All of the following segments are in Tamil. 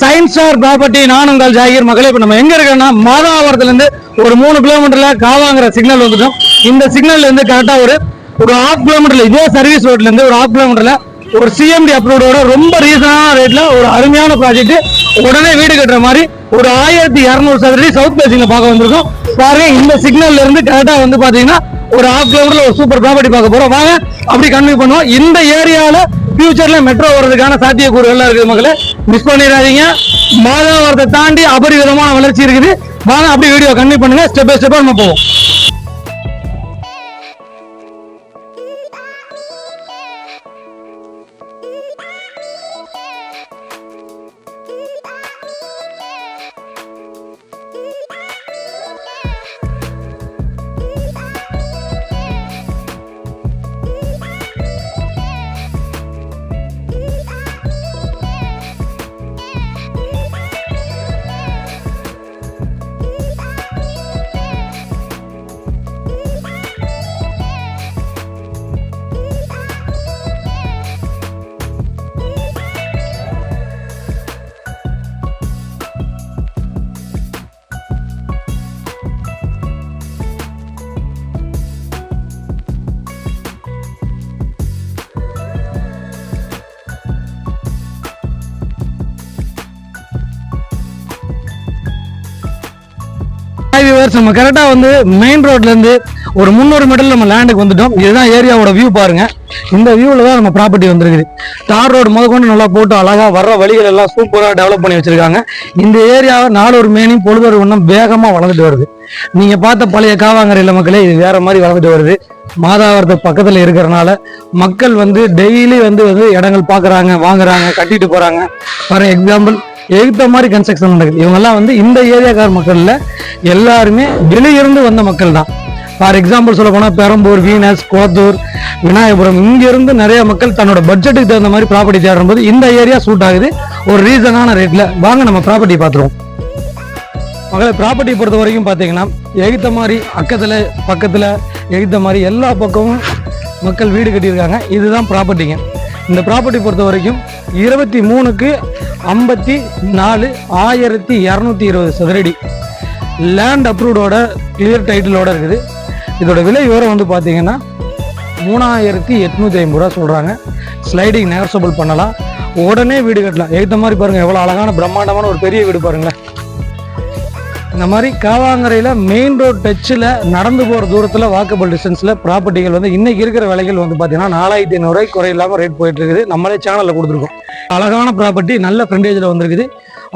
Science star property. நான் உங்கள் ஜாகிர். மகளே, இப்ப நம்ம எங்க இருக்கோம்னா மாதாவரத்துல இருந்து ஒரு 3 கிலோமீட்டர்ல காவாங்கிற சிக்னல் வந்துட்டோம். இந்த சிக்னல்ல இருந்து கரெக்டா ஒரு 1/2 கிலோமீட்டர்ல இதே சர்வீஸ் ரோட்ல இருந்து ஒரு 1/2 கிலோமீட்டர்ல ஒரு சிஎம்டி அப்ரூவோட ரொம்ப ரீசனான ரேட்ல ஒரு அருமையான ப்ராஜெக்ட் உடனே வீடு கட்டுற மாதிரி ஒரு 1200 சதுரடி சவுத் பேசிங்ல பார்க்க வந்திருக்கோம். பாருங்க, இந்த சிக்னல்ல இருந்து கரெக்டா வந்து பாத்தீங்கன்னா ஒரு 1/2 கிலோமீட்டர்ல ஒரு சூப்பர் ப்ராப்பர்ட்டி பார்க்க போறோம். வாங்க அப்படி கன்வியூ பண்ணுவோம். இந்த ஏரியால ஃபியூச்சர்ல மெட்ரோ வர்றதுக்கான சாத்தியக்கூறுகள் எல்லாம் இருக்குது. மக்களே, மிஸ் பண்ணிடாதீங்க. மாதாவரத்தை தாண்டி அபரிவிதமான வளர்ச்சி இருக்குது. வாங்க அப்படி வீடியோ கன்வியூ பண்ணுங்க. ஸ்டெப் பை ஸ்டெப்பா நம்ம போவோம். நம்ம கரெக்டா வந்து மெயின் ரோட்ல இருந்து ஒரு 300 மீட்டர்ல நம்ம லேண்டுக்கு வந்துட்டோம். இதுதான் ஏரியாவோட வியூ. பாருங்க, இந்த வியூல தான் நம்ம ப்ராப்பர்ட்டி வந்திருக்குது. தார் ரோடு முதற்கொண்டு நல்லா போட்டு அழகா வர்ற வழிகள் எல்லாம் சூப்பரா டெவலப் பண்ணி வச்சிருக்காங்க. இந்த ஏரியாவை நாளொரு மேனியும் பொழுதொரு வண்ணம் வேகமா வளர்ந்துட்டு வருது. நீங்க பார்த்த பழைய காவாங்கரையில மக்களே இது வேற மாதிரி வளர்ந்துட்டு வருது. மாதாவரத்து பக்கத்துல இருக்கிறனால மக்கள் வந்து டெய்லி வந்து இடங்கள் பாக்குறாங்க, வாங்குறாங்க, கட்டிட்டு போறாங்க. ஃபார் எக்ஸாம்பிள் எகுத்த மாதிரி கன்ஸ்ட்ரக்ஷன் நடக்குது. இவங்கெல்லாம் வந்து இந்த ஏரியாக்கார மக்கள்ல எல்லாருமே வெளியிருந்து வந்த மக்கள் தான். ஃபார் எக்ஸாம்பிள் சொல்ல போனா பெரம்பூர், வீனஸ், கோத்தூர், விநாயகபுரம், இங்க இருந்து நிறைய மக்கள் தன்னோட பட்ஜெட்டுக்கு தகுந்த மாதிரி ப்ராப்பர்ட்டி தேடும் போது இந்த ஏரியா சூட் ஆகுது ஒரு ரீசனான ரேட்ல. வாங்க நம்ம ப்ராப்பர்ட்டி பார்த்துருவோம். மகளை, ப்ராப்பர்ட்டி பொறுத்த வரைக்கும் பார்த்தீங்கன்னா எகுத்த மாதிரி அக்கத்துல பக்கத்துல எகுத்த மாதிரி எல்லா பக்கமும் மக்கள் வீடு கட்டியிருக்காங்க. இதுதான் ப்ராப்பர்ட்டிங்க. இந்த ப்ராப்பர்ட்டி பொறுத்த வரைக்கும் 23க்கு 54 1220 சதுரடி லேண்ட் அப்ரூவோட கிளியர் டைட்டிலோட இருக்குது. இதோட விலை விவரம் வந்து பார்த்தீங்கன்னா 3850 ரூபா சொல்கிறாங்க. ஸ்லைடிங் நெகோஷியபிள் பண்ணலாம். உடனே வீடு கட்டலாம். ஏற்ற மாதிரி பாருங்கள், எவ்வளோ அழகான பிரம்மாண்டமான ஒரு பெரிய வீடு பாருங்களேன். இந்த மாதிரி காவாங்கரையில் மெயின் ரோட் டச்சில் நடந்து போகிற தூரத்தில் வாக்கபிள் டிஸ்டன்ஸில் ப்ராப்பர்ட்டிகள் வந்து இன்றைக்கி இருக்கிற விலைகள் வந்து பார்த்தீங்கன்னா 4500 ரூபாய்க்கு குறை இல்லாமல் ரேட் போயிட்டு இருக்குது. நம்மளே சேனலில் கொடுத்துருக்கோம். அழகான ப்ராப்பர்ட்டி நல்ல ஃப்ரண்டேஜில் வந்திருக்குது.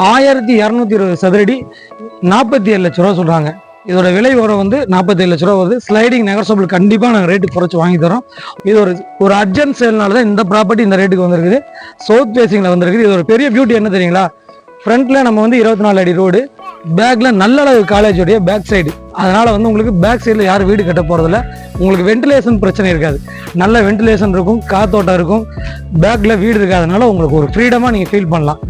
1220 சதுரடி 47 லட்ச ரூபா சொல்கிறாங்க. இதோட விலை வரும் வந்து 47 லட்ச ரூபா வருது. ஸ்லைடிங் நெகோஷியபிள் கண்டிப்பாக நாங்கள் ரேட்டு குறைச்சி வாங்கி தரோம். இது ஒரு அர்ஜென்ட் சேல்னால தான் இந்த ப்ராப்பர்ட்டி இந்த ரேட்டுக்கு வந்திருக்குது. சவுத் பேசிங்கில் வந்திருக்குது. இது ஒரு பெரிய பியூட்டி என்ன தெரியுங்களா? ஃப்ரண்ட்ல நம்ம வந்து 24 அடி ரோடு, பேக்ல நல்ல அளவு காலேஜோடைய பேக் சைடு. அதனால வந்து உங்களுக்கு பேக் சைடில் யாரும் வீடு கட்ட போறதில்ல. உங்களுக்கு வென்டிலேஷன் பிரச்சனை இருக்காது. நல்ல வென்டிலேஷன் இருக்கும், காத்தோட்டம் இருக்கும். பேக்ல வீடு இருக்காதனால உங்களுக்கு ஒரு ஃப்ரீடமா நீங்க ஃபீல் பண்ணலாம்.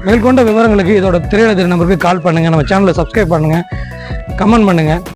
மேற்கொண்ட விவரங்களுக்கு இதோட திரையில நம்பருக்கு கால் பண்ணுங்க. நம்ம சேனலை சப்ஸ்கிரைப் பண்ணுங்க, கமெண்ட் பண்ணுங்க.